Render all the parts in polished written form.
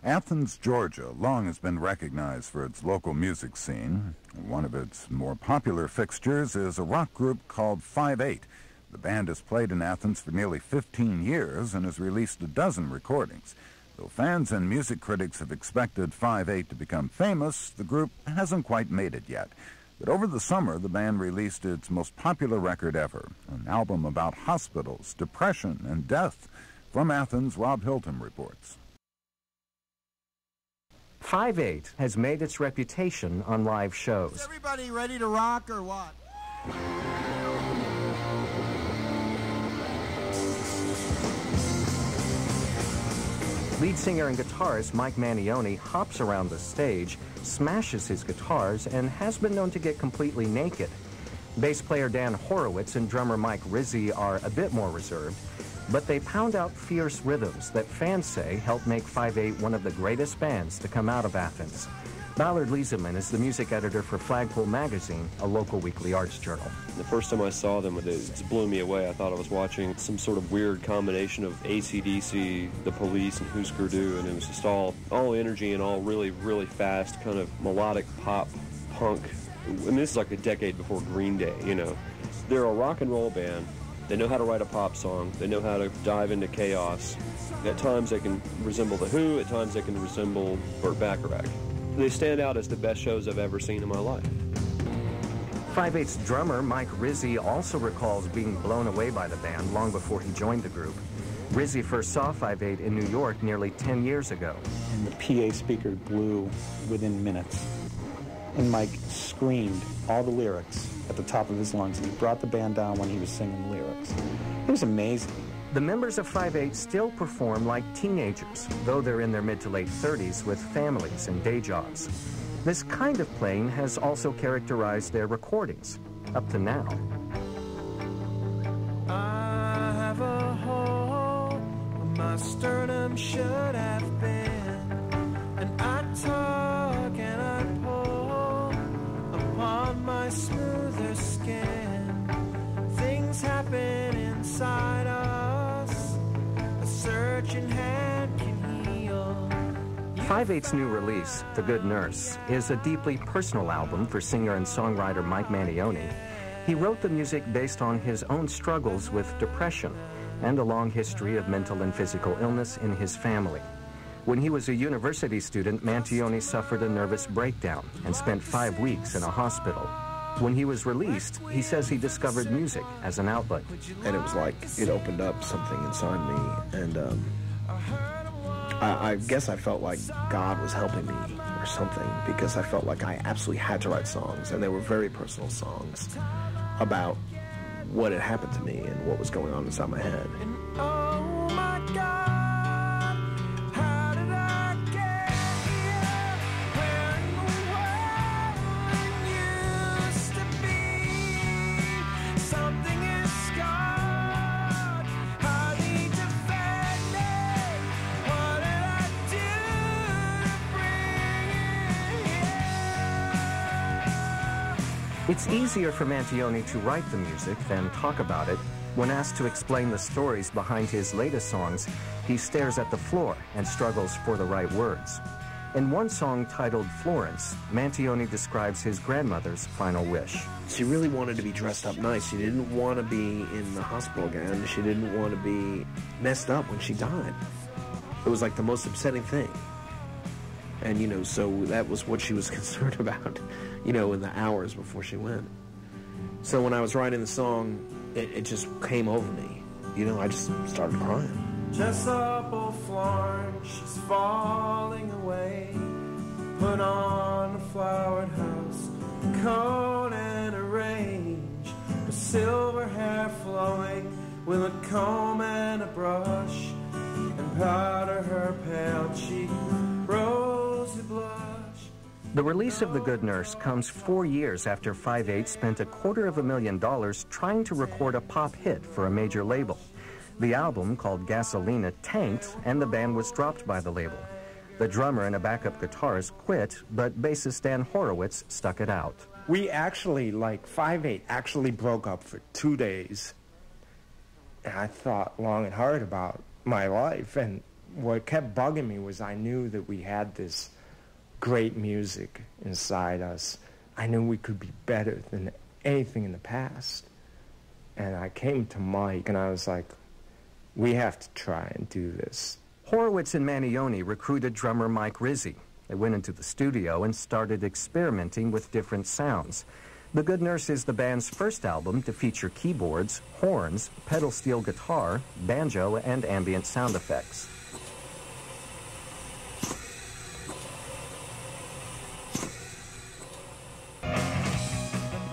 Athens, Georgia, long has been recognized for its local music scene. One of its more popular fixtures is a rock group called 5/8. The band has played in Athens for nearly 15 years and has released a dozen recordings. Though fans and music critics have expected 5/8 to become famous, the group hasn't quite made it yet. But over the summer, the band released its most popular record ever, an album about hospitals, depression, and death. From Athens, Rob Hilton reports. 5/8 has made its reputation on live shows. Is everybody ready to rock or what? Lead singer and guitarist Mike Mantione hops around the stage, smashes his guitars, and has been known to get completely naked. Bass player Dan Horowitz and drummer Mike Rizzi are a bit more reserved, but they pound out fierce rhythms that fans say help make 5/8 one of the greatest bands to come out of Athens. Ballard Lieseman is the music editor for Flagpole Magazine, a local weekly arts journal. The first time I saw them, it just blew me away. I thought I was watching some sort of weird combination of AC/DC, The Police, and Husker Du, and it was just all energy and all really, really fast, kind of melodic pop, punk. And this is like a decade before Green Day, you know. They're a rock and roll band. They know how to write a pop song. They know how to dive into chaos. At times they can resemble The Who. At times they can resemble Burt Bacharach. They stand out as the best shows I've ever seen in my life. 5/8's drummer Mike Rizzi also recalls being blown away by the band long before he joined the group. Rizzi first saw 5/8 in New York nearly 10 years ago. And the PA speaker blew within minutes. And Mike screamed all the lyrics at the top of his lungs, and he brought the band down when he was singing the lyrics. It was amazing. The members of 5/8 still perform like teenagers, though they're in their mid to late 30s with families and day jobs. This kind of playing has also characterized their recordings, up to now. I have a hole where my sternum should have been, and I tug and I pull upon my smoother skin. Things happen inside us, a searching hand can heal. 5/8's new release, The Good Nurse, is a deeply personal album for singer and songwriter Mike Mantione. He wrote the music based on his own struggles with depression and a long history of mental and physical illness in his family. When he was a university student, Mantione suffered a nervous breakdown and spent 5 weeks in a hospital. When he was released, he says he discovered music as an outlet. And it was like it opened up something inside me, and I guess I felt like God was helping me or something, because I felt like I absolutely had to write songs, and they were very personal songs about what had happened to me and what was going on inside my head. Oh my God, how did I get here? Where in the world used to be? Something is scarred, hardly defended. What did I do to bring it here? It's easier for Mantione to write the music than talk about it. When asked to explain the stories behind his latest songs, he stares at the floor and struggles for the right words. In one song titled Florence, Mantione describes his grandmother's final wish. She really wanted to be dressed up nice. She didn't want to be in the hospital again. She didn't want to be messed up when she died. It was like the most upsetting thing. And, you know, so that was what she was concerned about, you know, in the hours before she went. So when I was writing the song, it just came over me. You know, I just started crying. Jessup, oh Florence, she's falling away. Put on a flowered house, a coat and a range, her silver hair flowing with a comb and a brush, and powder her pale cheek, rosy blush. The release of The Good Nurse comes 4 years after 5/8 spent $250,000 trying to record a pop hit for a major label. The album, called Gasolina, tanked, and the band was dropped by the label. The drummer and a backup guitarist quit, but bassist Dan Horowitz stuck it out. We actually, like 5/8, actually broke up for 2 days. And I thought long and hard about my life, and what kept bugging me was I knew that we had this great music inside us. I knew we could be better than anything in the past. And I came to Mike and I was like, we have to try and do this. Horowitz and Manione recruited drummer Mike Rizzi. They went into the studio and started experimenting with different sounds. The Good Nurse is the band's first album to feature keyboards, horns, pedal steel guitar, banjo, and ambient sound effects.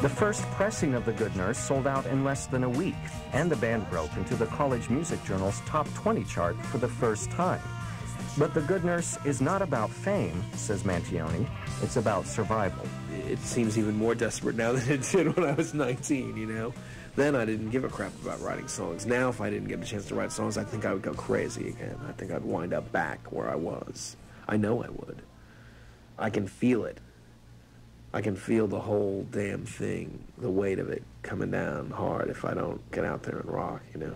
The first pressing of The Good Nurse sold out in less than a week, and the band broke into the College Music Journal's top 20 chart for the first time. But The Good Nurse is not about fame, says Mantione. It's about survival. It seems even more desperate now than it did when I was 19, you know? Then I didn't give a crap about writing songs. Now, if I didn't get a chance to write songs, I think I would go crazy again. I think I'd wind up back where I was. I know I would. I can feel it. I can feel the whole damn thing, the weight of it coming down hard if I don't get out there and rock, you know?